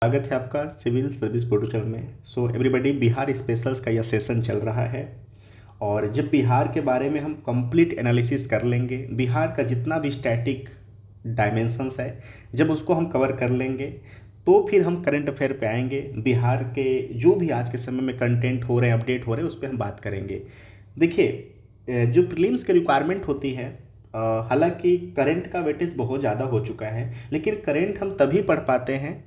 स्वागत है आपका सिविल सर्विस पोर्टल में। सो एवरीबॉडी, बिहार स्पेशल्स का यह सेशन चल रहा है और जब बिहार के बारे में हम कंप्लीट एनालिसिस कर लेंगे, बिहार का जितना भी स्टैटिक डायमेंशंस है जब उसको हम कवर कर लेंगे तो फिर हम करंट अफेयर पे आएंगे। बिहार के जो भी आज के समय में कंटेंट हो रहे हैं, अपडेट हो रहे हैं, उस पर हम बात करेंगे। देखिए, जो प्रीलिम्स की रिक्वायरमेंट होती है, हालांकि करंट का वेटेज बहुत ज़्यादा हो चुका है, लेकिन करंट हम तभी पढ़ पाते हैं,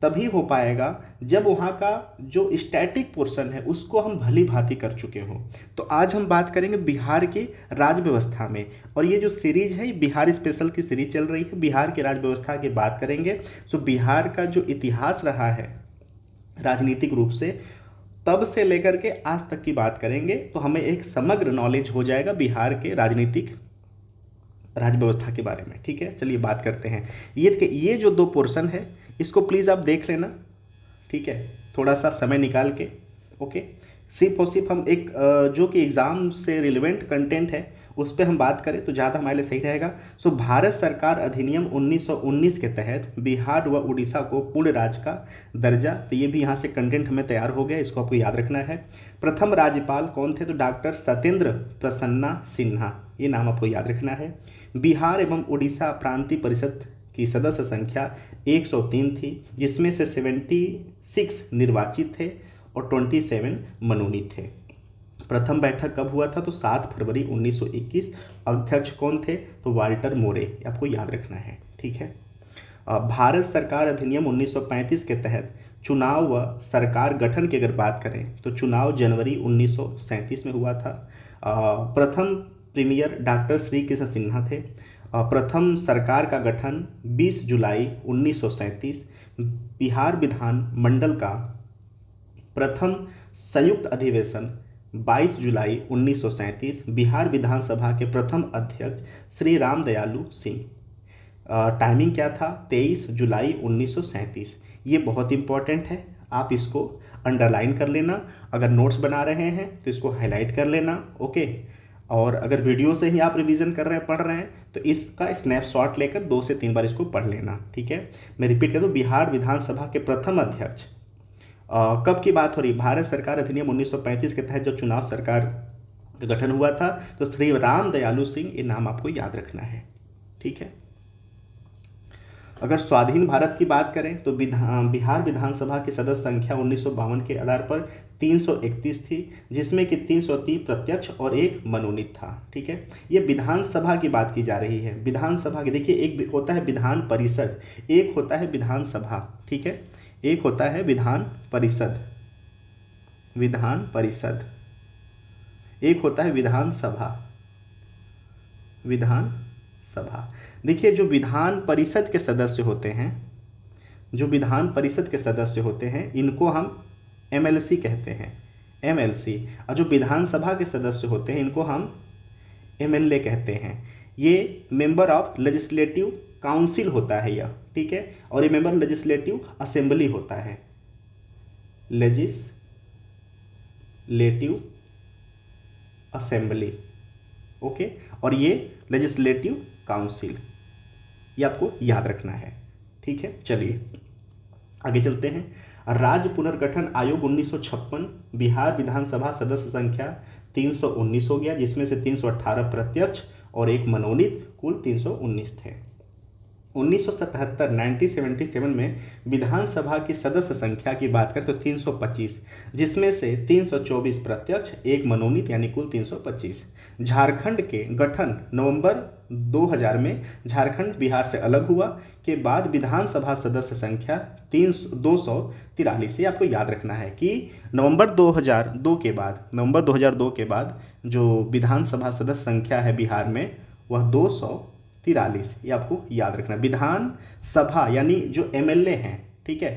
तभी हो पाएगा जब वहाँ का जो स्टैटिक पोर्शन है उसको हम भली भांति कर चुके हों। तो आज हम बात करेंगे बिहार की राज्य व्यवस्था में, और ये जो सीरीज है बिहार स्पेशल की सीरीज चल रही है, बिहार की राज्य व्यवस्था की बात करेंगे। सो बिहार का जो इतिहास रहा है राजनीतिक रूप से, तब से लेकर के आज तक की बात करेंगे तो हमें एक समग्र नॉलेज हो जाएगा बिहार के राजनीतिक राज्य व्यवस्था के बारे में। ठीक है, चलिए बात करते हैं। ये जो दो पोर्शन है इसको प्लीज़ आप देख लेना, ठीक है, थोड़ा सा समय निकाल के। ओके, सिर्फ और सिर्फ हम एक जो कि एग्ज़ाम से रिलेवेंट कंटेंट है उस पर हम बात करें तो ज़्यादा हमारे लिए सही रहेगा। सो भारत सरकार अधिनियम 1919 के तहत बिहार व उड़ीसा को पूर्ण राज्य का दर्जा, तो ये भी यहाँ से कंटेंट हमें तैयार हो गया, इसको आपको याद रखना है। प्रथम राज्यपाल कौन थे? तो डॉक्टर सत्येंद्र प्रसन्ना सिन्हा, ये नाम आपको याद रखना है। बिहार एवं उड़ीसा प्रांतीय परिषद की सदस्य संख्या 103 थी, जिसमें से 76 निर्वाचित थे और 27 मनोनीत थे। प्रथम बैठक कब हुआ था? तो 7 फरवरी 1921। अध्यक्ष कौन थे? तो वाल्टर मोरे, आपको याद रखना है। ठीक है, भारत सरकार अधिनियम 1935 के तहत चुनाव व सरकार गठन की अगर बात करें तो चुनाव जनवरी 1937 में हुआ था। प्रथम प्रीमियर डॉक्टर श्री कृष्ण सिन्हा थे। प्रथम सरकार का गठन 20 जुलाई 1937। बिहार विधान मंडल का प्रथम संयुक्त अधिवेशन 22 जुलाई 1937। बिहार विधानसभा के प्रथम अध्यक्ष श्री राम दयालु सिंह। टाइमिंग क्या था? 23 जुलाई 1937। ये बहुत इंपॉर्टेंट है, आप इसको अंडरलाइन कर लेना। अगर नोट्स बना रहे हैं तो इसको हाईलाइट कर लेना। ओके, और अगर वीडियो से ही आप रिवीजन कर रहे हैं, पढ़ रहे हैं, तो इसका स्नैपशॉट लेकर 2 से 3 बार इसको पढ़ लेना। ठीक है, मैं रिपीट कर दूं, बिहार विधानसभा के प्रथम अध्यक्ष। कब की बात हो रही? भारत सरकार अधिनियम 1935 के तहत जो चुनाव सरकार का गठन हुआ था, तो श्री राम दयालु सिंह, ये नाम आपको याद रखना है। ठीक है, अगर स्वाधीन भारत की बात करें तो बिहार विधानसभा की सदस्य संख्या 1952 के आधार पर 331 थी, जिसमें कि 330 प्रत्यक्ष और 1 मनोनीत था। ठीक है, ये विधानसभा की बात की जा रही है। विधानसभा की देखिए, एक होता है विधान परिषद, एक होता है विधानसभा। ठीक है, एक होता है विधान परिषद, विधान परिषद, एक होता है विधानसभा, विधान सभा। देखिए, जो विधान परिषद के सदस्य होते हैं, जो विधान परिषद के सदस्य होते हैं, इनको हम एमएलसी कहते हैं, एमएलसी। और जो विधानसभा के सदस्य होते हैं, इनको हम एमएलए कहते हैं। ये मेंबर ऑफ लेजिस्लेटिव काउंसिल होता है यह। ठीक है, और ये मेंबर लेजिस्लेटिव असेंबली होता है, लेजिस्लेटिव असेंबली। ओके, और ये लेजिस्लेटिव काउंसिल, ये आपको याद रखना है। ठीक है, चलिए आगे चलते हैं। राज्य पुनर्गठन आयोग 1956। बिहार विधानसभा सदस्य संख्या 319 हो गया, जिसमें से 318 प्रत्यक्ष और 1 मनोनीत, कुल 319 थे। 1977 में विधानसभा की सदस्य संख्या की बात करें तो 325, जिसमें से 324 प्रत्यक्ष, 1 मनोनीत, यानी कुल 325। झारखंड के गठन नवंबर 2000 में झारखंड बिहार से अलग हुआ के बाद विधानसभा सदस्य संख्या 243। ये आपको याद रखना है कि नवंबर 2002 के बाद जो विधानसभा सदस्य संख्या है बिहार में, वह 243, ये आपको याद रखना। विधान सभा यानी जो एमएलए हैं, ठीक है,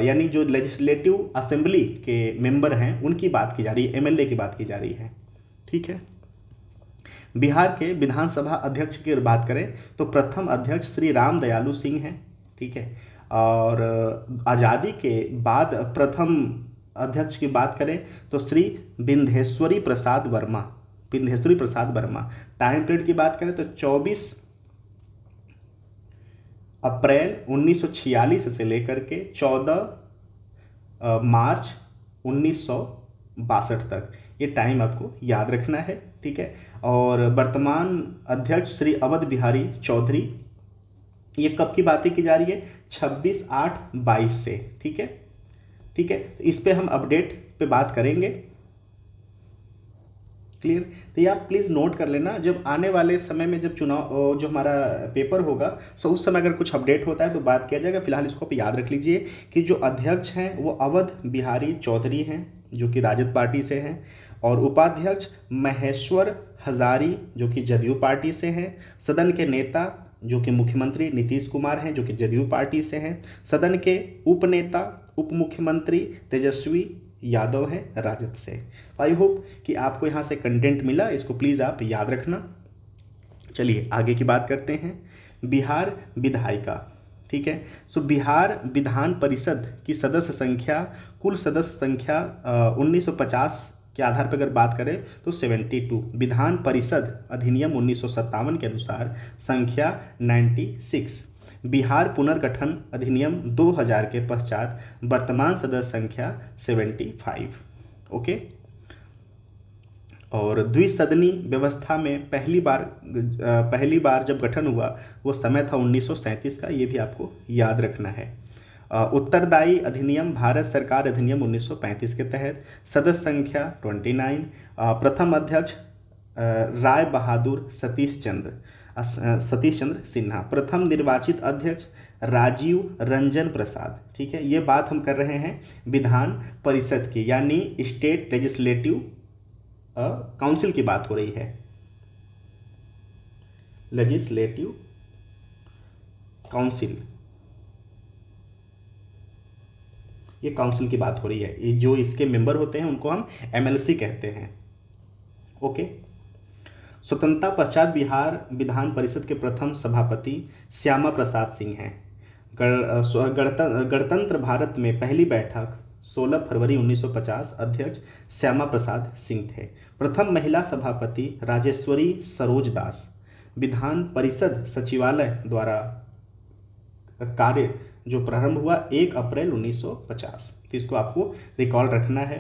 यानी जो लेजिस्लेटिव असेंबली के मेंबर हैं, उनकी बात की जा रही है, एमएलए की बात की जा रही है। ठीक है, बिहार के विधानसभा अध्यक्ष की बात करें तो प्रथम अध्यक्ष श्री राम दयालु सिंह हैं। ठीक है, और आज़ादी के बाद प्रथम अध्यक्ष की बात करें तो श्री विंध्येश्वरी प्रसाद वर्मा, विंध्येश्वरी प्रसाद वर्मा। टाइम पीरियड की बात करें तो 24 अप्रैल 1946 से लेकर के 14 मार्च 1962 तक, ये टाइम आपको याद रखना है। ठीक है। और वर्तमान अध्यक्ष श्री अवध बिहारी चौधरी, ये कब की बातें की जा रही है? 26/8/22 से। ठीक है। ठीक है, तो इस पे हम अपडेट पे बात करेंगे। क्लियर? तो ये आप प्लीज़ नोट कर लेना, जब आने वाले समय में जब चुनाव जो हमारा पेपर होगा, सो उस समय अगर कुछ अपडेट होता है तो बात किया जाएगा। फिलहाल इसको आप याद रख लीजिए कि जो अध्यक्ष हैं वो अवध बिहारी चौधरी हैं, जो कि राजद पार्टी से हैं, और उपाध्यक्ष महेश्वर हजारी, जो कि जदयू पार्टी से हैं। सदन के नेता जो कि मुख्यमंत्री नीतीश कुमार हैं, जो कि जदयू पार्टी से हैं। सदन के उपनेता उप मुख्यमंत्री तेजस्वी यादव हैं राजद से। आई होप कि आपको यहाँ से कंटेंट मिला, इसको प्लीज़ आप याद रखना। चलिए आगे की बात करते हैं। बिहार विधायिका। ठीक है। सो बिहार विधान परिषद की सदस्य संख्या, कुल सदस्य संख्या 1950 के आधार पर अगर बात करें तो 72। विधान परिषद अधिनियम 1957 के अनुसार संख्या 96। बिहार पुनर्गठन अधिनियम 2000 के पश्चात वर्तमान सदस्य संख्या 75। ओके। और द्विसदनी व्यवस्था में पहली बार जब गठन हुआ वो समय था 1937 का, ये भी आपको याद रखना है। उत्तरदायी अधिनियम भारत सरकार अधिनियम 1935 के तहत सदस्य संख्या 29। प्रथम अध्यक्ष राय बहादुर सतीश चंद्र सिन्हा। प्रथम निर्वाचित अध्यक्ष राजीव रंजन प्रसाद। ठीक है, ये बात हम कर रहे हैं विधान परिषद की, यानी स्टेट लेजिस्लेटिव काउंसिल की बात हो रही है। लेजिस्लेटिव काउंसिल, ये काउंसिल की बात हो रही है। ये जो इसके मेंबर होते हैं उनको हम एमएलसी कहते हैं। ओके। स्वतंत्रता पश्चात बिहार विधान परिषद के प्रथम सभापति श्यामा प्रसाद सिंह हैं। गणतंत्र भारत में पहली बैठक 16 फरवरी 1950, अध्यक्ष श्यामा प्रसाद सिंह थे। प्रथम महिला सभापति राजेश्वरी सरोज दास। विधान परिषद सचिवालय द्वारा कार्य जो प्रारंभ हुआ 1 अप्रैल 1950, तो इसको आपको रिकॉल रखना है।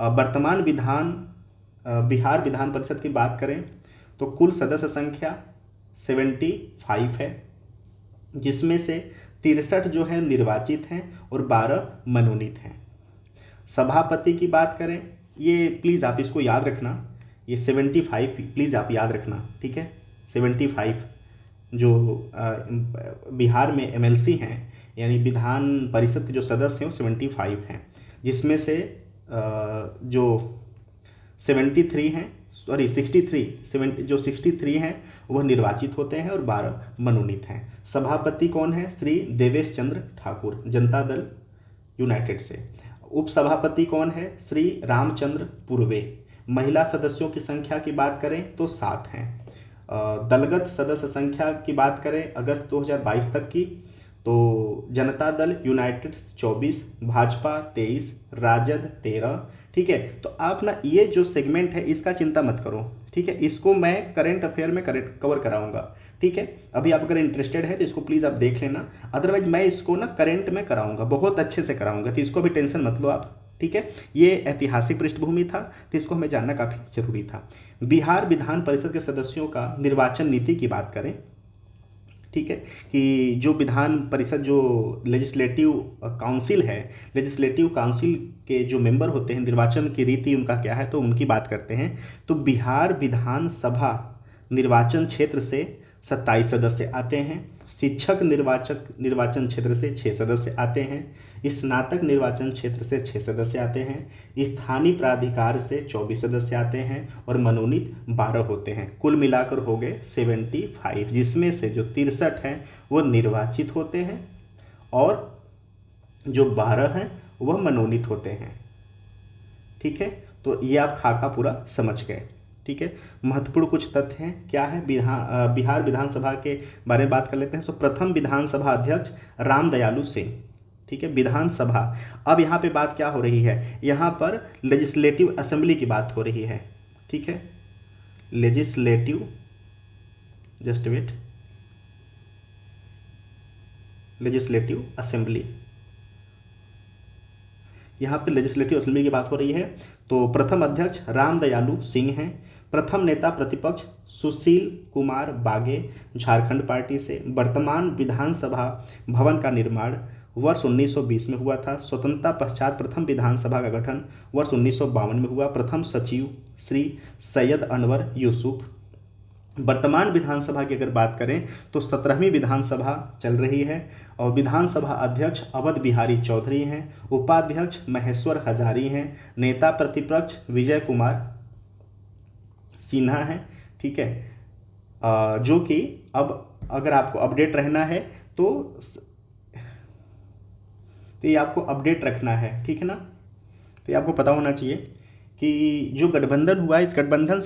वर्तमान बिहार विधान परिषद की बात करें तो कुल सदस्य संख्या 75 है, जिसमें से 63 जो है निर्वाचित हैं और 12 मनोनीत हैं। सभापति की बात करें, ये प्लीज़ आप इसको याद रखना, ये 75 प्लीज़ आप याद रखना। ठीक है, 75 जो बिहार में एमएलसी हैं, यानी विधान परिषद के जो सदस्य हैं वो 75 हैं, जिसमें से जो 63 हैं, सॉरी 63 हैं वह निर्वाचित होते हैं और 12 मनोनीत हैं। सभापति कौन है? श्री देवेश चंद्र ठाकुर, जनता दल यूनाइटेड से। उपसभापति कौन है? श्री रामचंद्र पूर्वे। महिला सदस्यों की संख्या की बात करें तो 7 हैं। दलगत सदस्य संख्या की बात करें अगस्त 2022 तक की, तो जनता दल यूनाइटेड 24, भाजपा 23, राजद 13। ठीक है, तो आप ना ये जो सेगमेंट है इसका चिंता मत करो। ठीक है, इसको मैं करंट अफेयर में कवर कराऊंगा। ठीक है, अभी आप अगर इंटरेस्टेड है तो इसको प्लीज़ आप देख लेना, अदरवाइज मैं इसको ना करंट में कराऊंगा, बहुत अच्छे से कराऊंगा, तो इसको भी टेंशन मत लो आप। ठीक है, ये ऐतिहासिक पृष्ठभूमि था, तो इसको हमें जानना काफ़ी जरूरी था। बिहार विधान परिषद के सदस्यों का निर्वाचन नीति की बात करें, ठीक है, कि जो विधान परिषद जो लेजिस्लेटिव काउंसिल है, लेजिस्लेटिव काउंसिल के जो मेंबर होते हैं, निर्वाचन की रीति उनका क्या है, तो उनकी बात करते हैं। तो बिहार विधानसभा निर्वाचन क्षेत्र से 27 सदस्य आते हैं। शिक्षक निर्वाचन क्षेत्र से 6 सदस्य आते हैं। स्नातक निर्वाचन क्षेत्र से 6 सदस्य आते हैं। स्थानीय प्राधिकार से 24 सदस्य आते हैं और मनोनीत 12 होते हैं। कुल मिलाकर हो गए 75, जिसमें से जो 63 हैं वो निर्वाचित होते हैं और जो 12 हैं वह मनोनीत होते हैं। ठीक है, तो ये आप खाका पूरा समझ गए। ठीक है, महत्वपूर्ण कुछ तथ्य हैं, क्या है, बिहार विधानसभा के बारे में बात कर लेते हैं। तो प्रथम विधानसभा अध्यक्ष रामदयालु सिंह। ठीक है, विधानसभा, अब यहाँ पे बात क्या हो रही है, यहाँ पर लेजिस्लेटिव असेंबली की बात हो रही है। ठीक है, legislative, just wait, legislative assembly. यहाँ पे लेजिस्लेटिव असेंबली की बात हो रही है। तो प्रथम अध्यक्ष रामदयालु सिंह हैं। प्रथम नेता प्रतिपक्ष सुशील कुमार बागे झारखंड पार्टी से। वर्तमान विधानसभा भवन का निर्माण वर्ष 1920 में हुआ था। स्वतंत्रता पश्चात प्रथम विधानसभा का गठन वर्ष 1952 में हुआ। प्रथम सचिव श्री सैयद अनवर यूसुफ। वर्तमान विधानसभा की अगर बात करें तो 17वीं विधानसभा चल रही है और विधानसभा अध्यक्ष अवध बिहारी चौधरी हैं। उपाध्यक्ष महेश्वर हजारी हैं। नेता प्रतिपक्ष विजय कुमार सिन्हा हैं। ठीक है, जो कि अब अगर आपको अपडेट रहना है तो ये आपको अपडेट रखना है, ठीक है ना। तो ये आपको पता होना चाहिए कि जो गठबंधन हुआ इस गठबंधन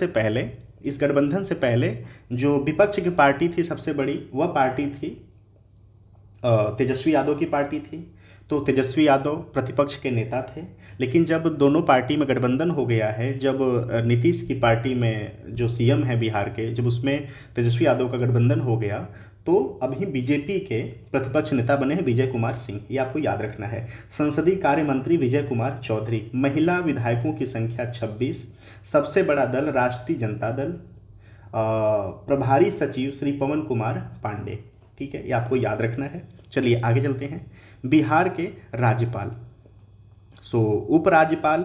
से पहले जो विपक्ष की पार्टी थी सबसे बड़ी, वह पार्टी थी तेजस्वी यादव की पार्टी थी। तो तेजस्वी यादव प्रतिपक्ष के नेता थे। लेकिन जब दोनों पार्टी में गठबंधन हो गया है, जब नीतीश की पार्टी में जो सीएम है बिहार के, जब उसमें तेजस्वी यादव का गठबंधन हो गया, तो अभी बीजेपी के प्रतिपक्ष नेता बने हैं विजय कुमार सिंह। ये आपको याद रखना है। संसदीय कार्य मंत्री विजय कुमार चौधरी। महिला विधायकों की संख्या 26। सबसे बड़ा दल राष्ट्रीय जनता दल। प्रभारी सचिव श्री पवन कुमार पांडे। ठीक है, ये आपको याद रखना है। चलिए आगे चलते हैं। बिहार के राज्यपाल। उपराज्यपाल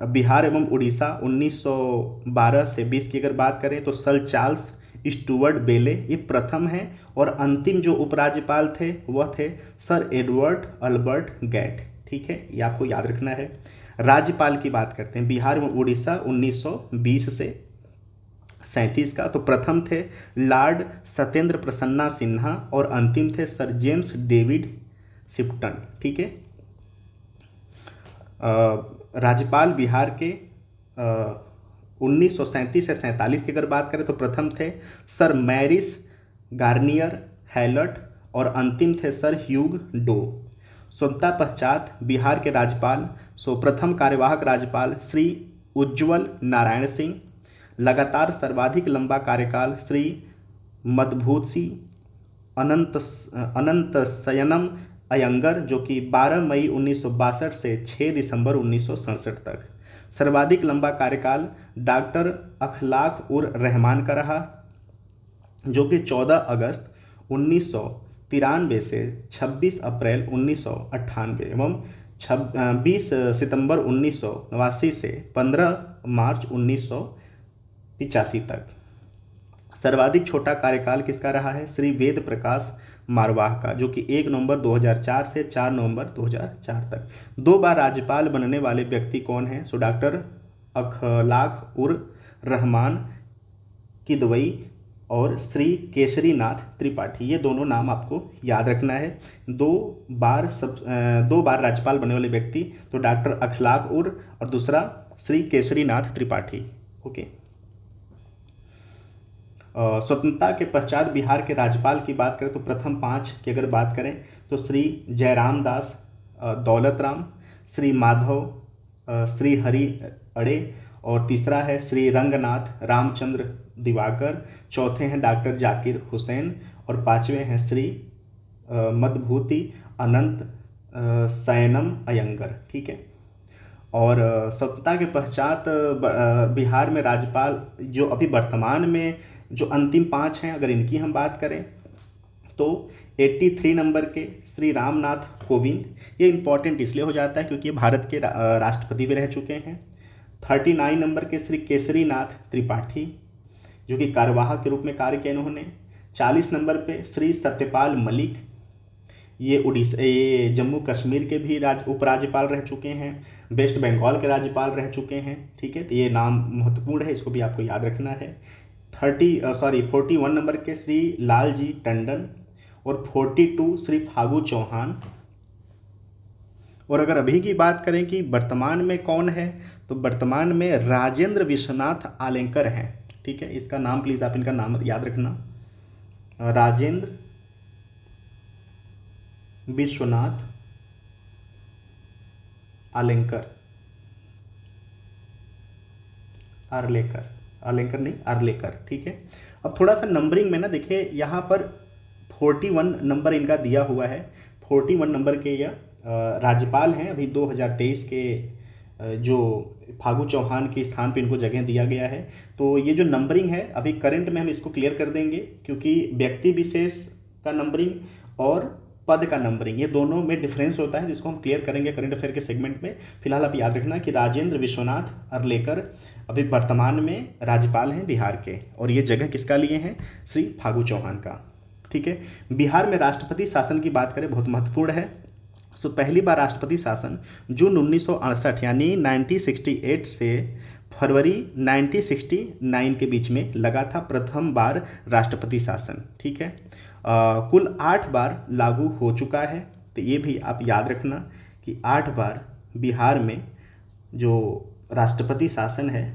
बिहार एवं उड़ीसा 1912 से 20 की अगर बात करें तो सर चार्ल्स स्टुअर्ट बेले ये प्रथम हैं। और अंतिम जो उपराज्यपाल थे वह थे सर एडवर्ड अल्बर्ट गैट। ठीक है, ये आपको याद रखना है। राज्यपाल की बात करते हैं बिहार एवं उड़ीसा 1920 से 37 का। तो प्रथम थे लॉर्ड सत्येंद्र प्रसन्ना सिन्हा और अंतिम थे सर जेम्स डेविड शिप्टन। ठीक है, राज्यपाल बिहार के 1937 से 47 की अगर बात करें तो प्रथम थे सर मैरिस गार्नियर हैलट और अंतिम थे सर ह्यूग डो। स्वतंत्रता पश्चात बिहार के राज्यपाल प्रथम कार्यवाहक राज्यपाल श्री उज्ज्वल नारायण सिंह। लगातार सर्वाधिक लंबा कार्यकाल श्री मधुभूषी अनंत शयनम अयंगर, जो कि 12 मई 1962 से 6 दिसंबर 1967 तक। सर्वाधिक लंबा कार्यकाल डॉक्टर अखलाक उर रहमान का रहा, जो कि 14 अगस्त 1993 से 26 अप्रैल 1998 एवं 20 सितंबर 1989 से 15 मार्च 1985 तक। सर्वाधिक छोटा कार्यकाल किसका रहा है? श्री वेद प्रकाश मारवाह का, जो कि 1 नवंबर 2004 से 4 नवंबर 2004 तक। 2 बार राज्यपाल बनने वाले व्यक्ति कौन हैं? डॉक्टर अखलाक उर रहमान किदवई और श्री केसरी नाथ त्रिपाठी। ये दोनों नाम आपको याद रखना है। 2 बार राज्यपाल बनने वाले व्यक्ति, तो डॉक्टर अखलाक उर और दूसरा श्री केसरी नाथ त्रिपाठी। ओके। स्वतंत्रता के पश्चात बिहार के राज्यपाल की बात करें तो प्रथम 5 की अगर बात करें तो श्री जयराम दास दौलत राम, श्री माधव श्री हरि अड़े और तीसरा है श्री रंगनाथ रामचंद्र दिवाकर। चौथे हैं डॉक्टर जाकिर हुसैन और 5वें हैं श्री मधुभूति अनंत शयनम अयंगर। ठीक है। और स्वतंत्रता के पश्चात बिहार में राज्यपाल जो अभी वर्तमान में जो अंतिम 5 हैं, अगर इनकी हम बात करें तो 83 नंबर के श्री रामनाथ कोविंद। ये इम्पॉर्टेंट इसलिए हो जाता है क्योंकि ये भारत के राष्ट्रपति भी रह चुके हैं। 39 नंबर के श्री केसरी नाथ त्रिपाठी, जो कि कार्यवाहक के रूप में कार्य किया इन्होंने। 40 नंबर पे श्री सत्यपाल मलिक, ये जम्मू कश्मीर के भी उपराज्यपाल रह चुके हैं। वेस्ट बंगाल के राज्यपाल रह चुके हैं। ठीक है, तो ये नाम महत्वपूर्ण है, इसको भी आपको याद रखना है। 41 नंबर के श्री लालजी टंडन और 42 श्री फागू चौहान। और अगर अभी की बात करें कि वर्तमान में कौन है, तो वर्तमान में राजेंद्र विश्वनाथ आलेंकर हैं। ठीक है, इसका नाम प्लीज़ आप इनका नाम याद रखना, राजेंद्र विश्वनाथ आलेंकर। आर्लेकर नहीं, आर्लेकर। ठीक है। अब थोड़ा सा नंबरिंग में ना देखिए, यहाँ पर 41 नंबर इनका दिया हुआ है। 41 नंबर के यह राज्यपाल हैं। अभी 2023 के जो फागू चौहान के स्थान पे इनको जगह दिया गया है। तो ये जो नंबरिंग है अभी करंट में हम इसको क्लियर कर देंगे, क्योंकि व्यक्ति विशेष का नंबरिंग और पद का नंबरिंग ये दोनों में डिफरेंस होता है, जिसको हम क्लियर करेंगे करंट अफेयर के सेगमेंट में। फिलहाल आप याद रखना कि राजेंद्र विश्वनाथ अर्लेकर अभी वर्तमान में राज्यपाल हैं बिहार के, और ये जगह किसका लिए हैं? श्री फागू चौहान का। ठीक है, बिहार में राष्ट्रपति शासन की बात करें, बहुत महत्वपूर्ण है। सो पहली बार राष्ट्रपति शासन जून 1968 यानी 1968 से फरवरी 1969 के बीच में लगा था प्रथम बार राष्ट्रपति शासन। ठीक है, कुल 8 बार लागू हो चुका है। तो ये भी आप याद रखना कि 8 बार बिहार में जो राष्ट्रपति शासन है,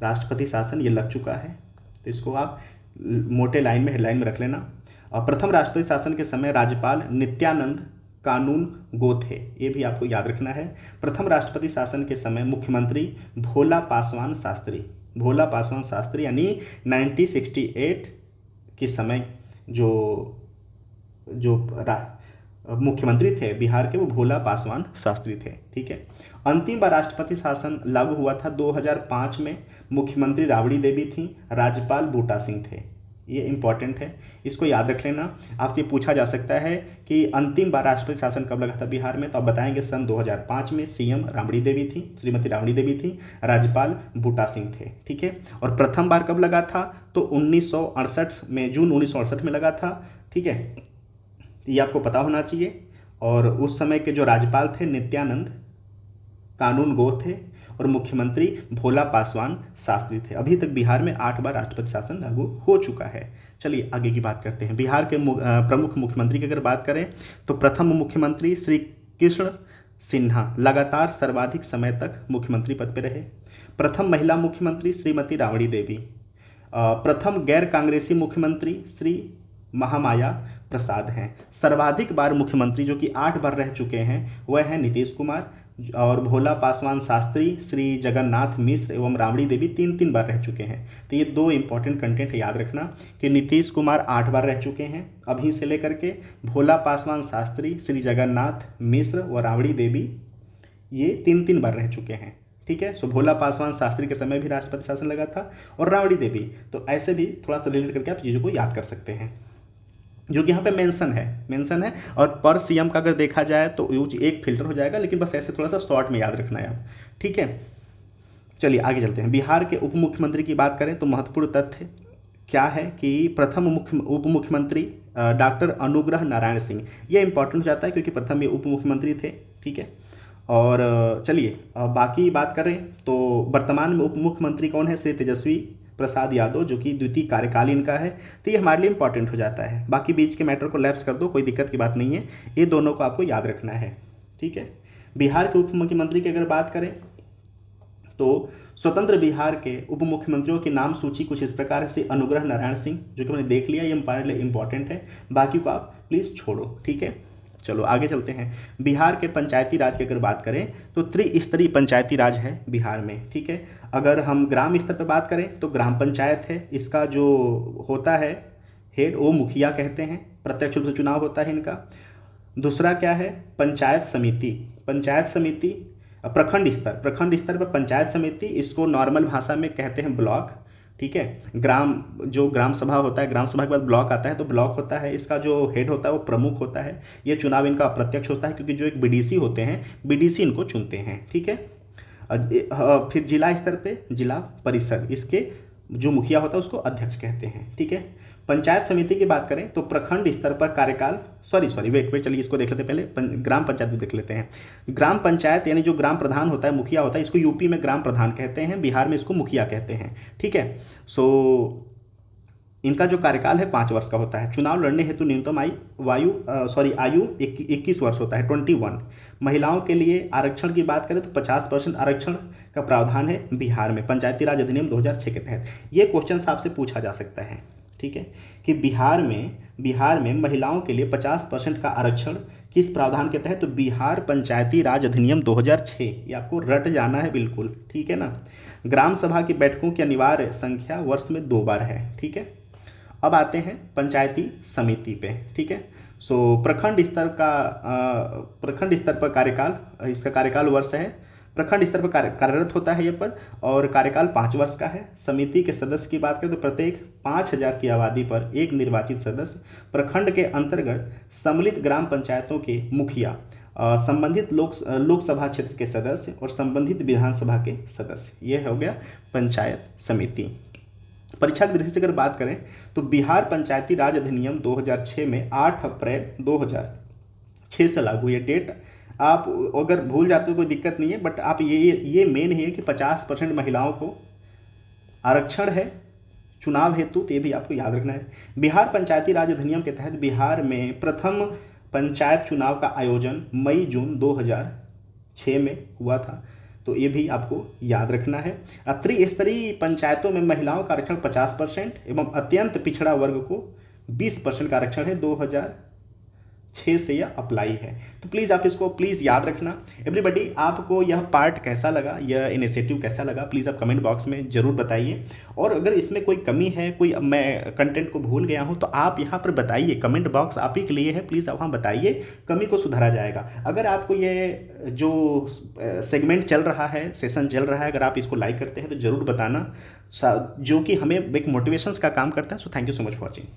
राष्ट्रपति शासन ये लग चुका है। तो इसको आप मोटे लाइन में, हेडलाइन में रख लेना। प्रथम राष्ट्रपति शासन के समय राज्यपाल नित्यानंद कानून गो थे, ये भी आपको याद रखना है। प्रथम राष्ट्रपति शासन के समय मुख्यमंत्री भोला पासवान शास्त्री, भोला पासवान शास्त्री यानी 1968 के समय जो मुख्यमंत्री थे बिहार के, वो भोला पासवान शास्त्री थे। ठीक है, अंतिम बार राष्ट्रपति शासन लागू हुआ था 2005 में। मुख्यमंत्री राबड़ी देवी थी, राज्यपाल बूटा सिंह थे। ये इंपॉर्टेंट है, इसको याद रख लेना। आपसे पूछा जा सकता है कि अंतिम बार राष्ट्रपति शासन कब लगा था बिहार में, तो आप बताएंगे सन 2005 में। सीएम राबड़ी देवी थी, श्रीमती राबड़ी देवी थी, राज्यपाल बूटा सिंह थे। ठीक है, और प्रथम बार कब लगा था? तो 1968 में, जून 1968 में लगा था। ठीक है, ये आपको पता होना चाहिए। और उस समय के जो राज्यपाल थे नित्यानंद कानून गो थे, और मुख्यमंत्री भोला पासवान शास्त्री थे। अभी तक बिहार में 8 बार राष्ट्रपति शासन लागू हो चुका है। चलिए आगे की बात करते हैं। बिहार के प्रमुख मुख्यमंत्री की अगर बात करें तो प्रथम मुख्यमंत्री श्री कृष्ण सिन्हा लगातार सर्वाधिक समय तक मुख्यमंत्री पद पर रहे। प्रथम महिला मुख्यमंत्री श्रीमती राबड़ी देवी। प्रथम गैर कांग्रेसी मुख्यमंत्री श्री महामाया प्रसाद हैं। सर्वाधिक बार मुख्यमंत्री जो कि 8 बार रह चुके हैं वह हैं नीतीश कुमार, और भोला पासवान शास्त्री, श्री जगन्नाथ मिश्र एवं राबड़ी देवी 3 बार रह चुके हैं। तो ये 2 इंपॉर्टेंट कंटेंट याद रखना कि नीतीश कुमार 8 बार रह चुके हैं अभी से लेकर के, भोला पासवान शास्त्री, श्री जगन्नाथ मिश्र व राबड़ी देवी ये 3 बार रह चुके हैं। ठीक है, सो भोला पासवान शास्त्री के समय भी राष्ट्रपति शासन लगा था, और राबड़ी देवी। तो ऐसे भी थोड़ा सा रिलेट करके आप चीज़ों को याद कर सकते हैं, जो कि यहाँ पे मेंशन है। और पर सीएम का अगर देखा जाए तो यूज एक फिल्टर हो जाएगा, लेकिन बस ऐसे थोड़ा सा शॉर्ट में याद रखना है आप। ठीक है, चलिए आगे चलते हैं। बिहार के उप मुख्यमंत्री की बात करें तो महत्वपूर्ण तथ्य क्या है कि प्रथम उप मुख्यमंत्री डॉक्टर अनुग्रह नारायण सिंह, ये इंपॉर्टेंट हो जाता है क्योंकि प्रथम ये उप मुख्यमंत्री थे। ठीक है, और चलिए बाकी बात करें तो वर्तमान में उप मुख्यमंत्री कौन है? श्री तेजस्वी प्रसाद यादव, जो कि द्वितीय कार्यकाल इनका है। तो ये हमारे लिए इंपॉर्टेंट हो जाता है। बाकी बीच के मैटर को लैप्स कर दो, कोई दिक्कत की बात नहीं है, ये दोनों को आपको याद रखना है। ठीक है, बिहार के उप मुख्यमंत्री की अगर बात करें तो स्वतंत्र बिहार के उप मुख्यमंत्रियों की नाम सूची कुछ इस प्रकार से: अनुग्रह नारायण सिंह, जो कि मैंने देख लिया, ये हमारे लिए इंपॉर्टेंट है, बाकी को आप प्लीज़ छोड़ो। ठीक है, चलो आगे चलते हैं। बिहार के पंचायती राज की अगर बात करें तो त्रिस्तरीय पंचायती राज है बिहार में। ठीक है, अगर हम ग्राम स्तर पर बात करें तो ग्राम पंचायत है, इसका जो होता है हेड वो मुखिया कहते हैं, प्रत्यक्ष रूप से चुनाव होता है इनका। दूसरा क्या है? पंचायत समिति। पंचायत समिति प्रखंड स्तर पर पंचायत समिति, इसको नॉर्मल भाषा में कहते हैं ब्लॉक। ठीक है, ग्राम सभा होता है, ग्राम सभा के बाद ब्लॉक आता है, तो ब्लॉक होता है, इसका जो हेड होता है वो प्रमुख होता है। ये चुनाव इनका अप्रत्यक्ष होता है क्योंकि जो एक बीडीसी होते हैं, बीडीसी इनको चुनते हैं। ठीक है, फिर जिला स्तर पे जिला परिषद, इसके जो मुखिया होता है उसको अध्यक्ष कहते हैं। ठीक है, पंचायत समिति की बात करें तो प्रखंड स्तर पर कार्यकाल, वेट चलिए इसको देख लेते हैं पहले, ग्राम पंचायत भी देख लेते हैं। ग्राम पंचायत यानी जो ग्राम प्रधान होता है, मुखिया होता है, इसको यूपी में ग्राम प्रधान कहते हैं, बिहार में इसको मुखिया कहते हैं। ठीक है, सो इनका जो कार्यकाल है 5 वर्ष का होता है। चुनाव लड़ने हेतु न्यूनतम आयु 21 वर्ष होता है, 21। महिलाओं के लिए आरक्षण की बात करें तो 50% आरक्षण का प्रावधान है बिहार में, पंचायती राज अधिनियम 2006 के तहत। ये क्वेश्चन आपसे पूछा जा सकता है। ठीक है, कि बिहार में महिलाओं के लिए 50% का आरक्षण किस प्रावधान के तहत? तो बिहार पंचायती राज अधिनियम 2006, ये आपको रट जाना है बिल्कुल। ठीक है ना। ग्राम सभा की बैठकों की अनिवार्य संख्या वर्ष में 2 बार है। ठीक है, अब आते हैं पंचायती समिति पे, ठीक है। सो प्रखंड स्तर पर कार्यकाल, इसका कार्यकाल वर्ष है, प्रखंड स्तर पर कार्यरत होता है ये पद, और कार्यकाल 5 वर्ष का है। समिति के सदस्य की बात करें तो प्रत्येक 5,000 की आबादी पर एक निर्वाचित सदस्य, प्रखंड के अंतर्गत सम्मिलित ग्राम पंचायतों के मुखिया, संबंधित लोकसभा क्षेत्र के सदस्य और संबंधित विधानसभा के सदस्य, ये हो गया पंचायत समिति। परीक्षा की दृष्टि से अगर बात करें तो बिहार पंचायती राज अधिनियम 2006 में 8 अप्रैल 2006 से लागू, ये डेट आप अगर भूल जाते हो कोई दिक्कत नहीं है, बट आप ये मेन है कि 50% महिलाओं को आरक्षण है चुनाव हेतु, तो ये भी आपको याद रखना है। बिहार पंचायती राज अधिनियम के तहत बिहार में प्रथम पंचायत चुनाव का आयोजन मई जून 2006 में हुआ था, तो ये भी आपको याद रखना है। त्रिस्तरीय पंचायतों में महिलाओं का आरक्षण 50% एवं अत्यंत पिछड़ा वर्ग को 20% का आरक्षण है, 2006 से यह अप्लाई है। तो प्लीज़ आप इसको प्लीज़ याद रखना। एवरीबडी, आपको यह पार्ट कैसा लगा, यह इनिशिएटिव कैसा लगा, प्लीज़ आप कमेंट बॉक्स में ज़रूर बताइए। और अगर इसमें कोई कमी है, कोई मैं कंटेंट को भूल गया हूं, तो आप यहाँ पर बताइए, कमेंट बॉक्स आप ही के लिए है, प्लीज़ आप वहाँ बताइए, कमी को सुधारा जाएगा। अगर आपको ये जो सेगमेंट चल रहा है, सेशन चल रहा है, अगर आप इसको लाइक करते हैं तो ज़रूर बताना, जो कि हमें एक मोटिवेशंस का काम करता है। So thank you so much for watching.